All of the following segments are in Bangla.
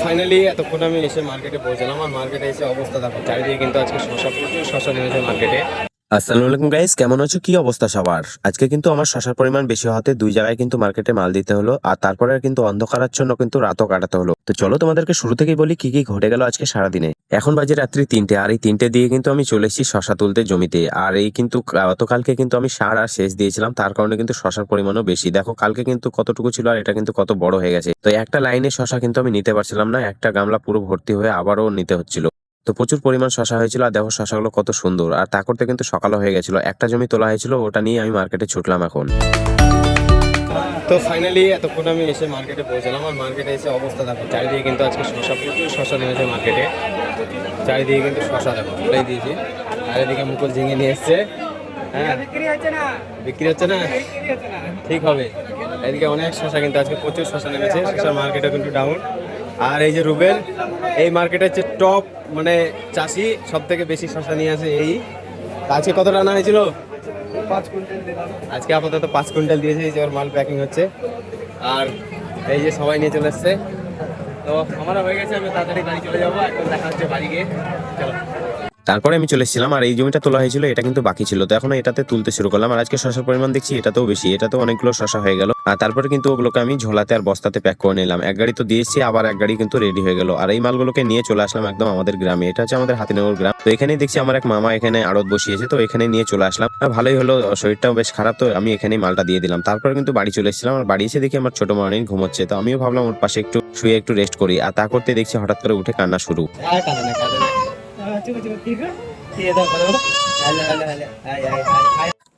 ফাইনালি এতক্ষণ আমি এসে মার্কেটে পৌঁছলাম। আর মার্কেটে এসে অবস্থা দেখো, চারিদিকে কিন্তু আজকে শশা, প্রচুর শশা নেমেছে মার্কেটে। আসসালামু আলাইকুম গাইস, কেমন আছো? কি অবস্থা সবার? আজকে কিন্তু আমার শশার পরিমাণ বেশি হওয়াতে দুই জায়গায় কিন্তু মার্কেটে মাল দিতে হলো, আর তারপরে কিন্তু অন্ধকারাচ্ছন্ন কিন্তু রাতও কাটাতে হলো। তো চলো তোমাদেরকে শুরু থেকেই বলি কি কি ঘটে গেল আজকে সারাদিনে। এখন বাজে রাত্রি 3টে, আর এই 3টে দিয়ে কিন্তু আমি চলে এসেছি শশা তুলতে জমিতে। আর এই কিন্তু গতকালকে কিন্তু আমি সার আর সেচ দিয়েছিলাম, তার কারণে কিন্তু শশার পরিমাণও বেশি। দেখো কালকে কিন্তু কতটুকু ছিল আর এটা কিন্তু কত বড় হয়ে গেছে। তো একটা লাইনে শশা কিন্তু আমি নিতে পারছিলাম না, একটা গামলা পুরো ভর্তি হয়ে আবারও নিতে হচ্ছিল। তো প্রচুর পরিমাণ শশা হয়েছিল, আর দেখো শশাগুলো কত সুন্দর। আর তা করতে কিন্তু সকালও হয়ে গেছিল, একটা জমি তোলা হয়েছিল, ওটা নিয়ে আমি মার্কেটে ছুটলাম এখন। তো ফাইনালি এতক্ষণ আমি এসে মার্কেটে পৌঁছলাম। আর মার্কেটে এসে অবস্থা দেখো, চারিদিকে কিন্তু আজকে শশা, প্রচুর শশা নেমেছে মার্কেটে। চারিদিকে কিন্তু শশা দেখো তুলেই দিয়েছি। আর এদিকে মুকুল ঝিঙে নিয়ে এসছে। হ্যাঁ, বিক্রি হচ্ছে না, ঠিক হবে। এদিকে অনেক শশা কিন্তু আজকে প্রচুর শশা নেমেছে, শশার মার্কেটে কিন্তু ডাউন। আর এই যে রুবেল, এই মার্কেটের যে টপ মানে চাষি, সব থেকে বেশি শশা নিয়ে আসে এই। আজকে কত রান্না হয়েছিল? 5 কুইন্টাল। আজকে আপাতত 5 কুইন্টাল দিয়েছে, এই যে ওর মাল প্যাকিং হচ্ছে। আর এই যে সবাই নিয়ে চলে এসছে। তো আমারও হয়ে গেছে, আমি তাড়াতাড়ি বাড়ি চলে যাবো। এখন দেখা হচ্ছে বাড়ি গিয়ে। চলো। তারপরে আমি চলে এসেছিলাম, আর এই জমিটা তোলা হয়েছিল, এটা কিন্তু বাকি ছিল, তো এখন এটাতে তুলতে শুরু করলাম। আর আজকে শশার পরিমাণ দেখছি এটাতেও বেশি, এটাতেও অনেকগুলো শশা হয়ে গেল। আর তারপরে কিন্তু ওগুলোকে আমি ঝোলাতে আর বস্তাতে প্যাক করে নিলাম। এক গাড়ি তো দিয়েছি, আবার এক গাড়ি কিন্তু রেডি হয়ে গেল। আর এই মালগুলোকে নিয়ে চলে আসলাম একদম আমাদের গ্রামে। এটা হচ্ছে আমাদের হাতিনগর গ্রাম। তো এখানেই দেখছি আমার এক মামা এখানে আড়ত বসিয়েছে, তো এখানে নিয়ে চলে আসলাম। ভালোই হলো, শরীরটাও বেশ খারাপ, তো আমি এখানেই মালটা দিয়ে দিলাম। তারপরে কিন্তু বাড়ি চলে এসেছিলাম। আর বাড়ি এসে দেখি আমার ছোট মারানি ঘুমোচ্ছে, তো আমিও ভাবলাম ওর পাশে একটু শুয়ে একটু রেস্ট করি। আর তা করতে দেখছি হঠাৎ করে উঠে কান্না শুরু।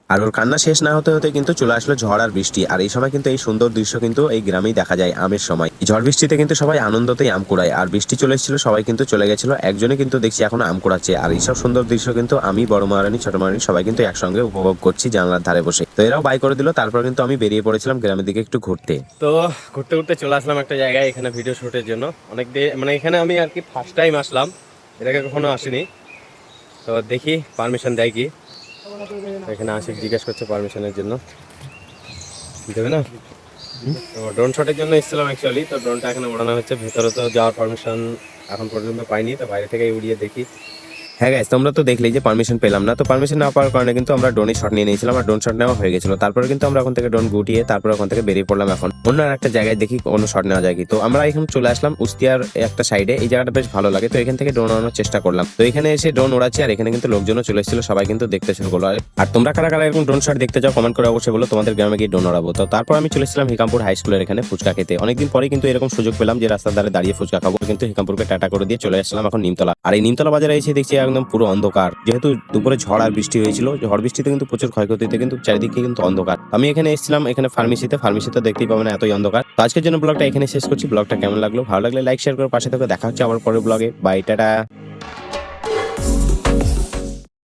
আর ওর কান্না শেষ না হতে হতে কিন্তু চলে আসলো ঝড় আর বৃষ্টি। আর এই সময় কিন্তু এই সুন্দর দৃশ্য কিন্তু এই গ্রামেই দেখা যায় আমের সময়। ঝড় বৃষ্টিতে কিন্তু সবাই আনন্দতেই আম কুড়ায়। আর বৃষ্টি চলে এসেছিল, সবাই কিন্তু চলে গেছিল, একজনে কিন্তু দেখছি এখন আম কুড়াচ্ছে। আর এইসব সুন্দর দৃশ্য কিন্তু আমি, বড় মহারানী, ছোট মহারানী সবাই কিন্তু একসঙ্গে উপভোগ করছি জানলার ধারে বসে। তো এরাও বাই করে দিল। তারপর কিন্তু আমি বেরিয়ে পড়েছিলাম গ্রামের দিকে একটু ঘুরতে। তো ঘুরতে ঘুরতে চলে আসলাম একটা জায়গায়, এখানে ভিডিও শুটের জন্য। অনেক মানে এখানে আমি আর কি ফার্স্ট টাইম আসলাম, এটাকে কখনো আসিনি। তো দেখি পারমিশন দেয় কি। এখানে আশিক জিজ্ঞেস করছে পারমিশনের জন্য, দেবে না। তো ড্রোন শটের জন্য এসেছিলাম অ্যাকচুয়ালি। তো ড্রোনটা এখানে ওড়ানো হচ্ছে, ভেতরে তো যাওয়ার পারমিশন এখন পর্যন্ত পাইনি, তো বাইরে থেকে উড়িয়ে দেখি। হ্যাঁ গাইস, তোমরা তো দেখলেই যে পারমিশন পেলাম না। তো পারমিশন না পাওয়ার কারণে কিন্তু আমরা ড্রোনের শট নিয়ে নিয়েছিলাম, আর ড্রোন শট নেওয়া হয়ে গেছিল। তারপরে কিন্তু আমরা ওখান থেকে ড্রোন গুটিয়ে তারপর ওখান থেকে বেরিয়ে পড়লাম এখন অন্য একটা জায়গায়, দেখি কোনো শট নেওয়া যায় কি। তো আমরা এখন চলে আসলাম উস্তিয়ার একটা সাইডে, এই জায়গাটা বেশ ভালো লাগে। তো এখান থেকে ড্রোন ওড়ানোর চেষ্টা করলাম। তো এখানে এসে ড্রোন ওড়াচ্ছি, আর এখানে কিন্তু লোকজনও চলে এসেছিল, সবাই কিন্তু দেখতে শুরু করলো। আর তোমরা কারা কারা এরকম ড্রোন শট দেখতে চাও কমেন্ট করে অবশ্যই বলো, তোমাদের গ্রামে গিয়ে ড্রোন ওড়াবো। তো তারপর আমি চলে এসেছিলাম হিকামপুর হাই স্কুলের এখানে ফুচকা খেতে। অনেকদিন পরে কিন্তু এরকম সুযোগ পেলাম যে রাস্তার ধারে দাঁড়িয়ে ফুচকা খাবো। কিন্তু হিকামপুরকে টাটা করে দিয়ে চলে আসলাম এখন নিমতলা। আর এই নিমতলা বাজারে এসে দেখছি একদম পুরো অন্ধকার, যেহেতু দুপুরে ঝড় আর বৃষ্টি হয়েছিল। ঝড় বৃষ্টিতে কিন্তু প্রচুর ক্ষয়ক্ষতিতে কিন্তু চারিদিকে কিন্তু অন্ধকার। আমি এখানে এসেছিলাম এখানে ফার্মেসিতে দেখতেই পাবেন এতই অন্ধকার। তো আজকের জন্য ব্লগটা এখানে শেষ করছি। ব্লগটা কেমন লাগলো? ভালো লাগলে লাইক শেয়ার করে পাশে থেকে দেখা হচ্ছে আবার পরের ব্লগে। Bye, tata.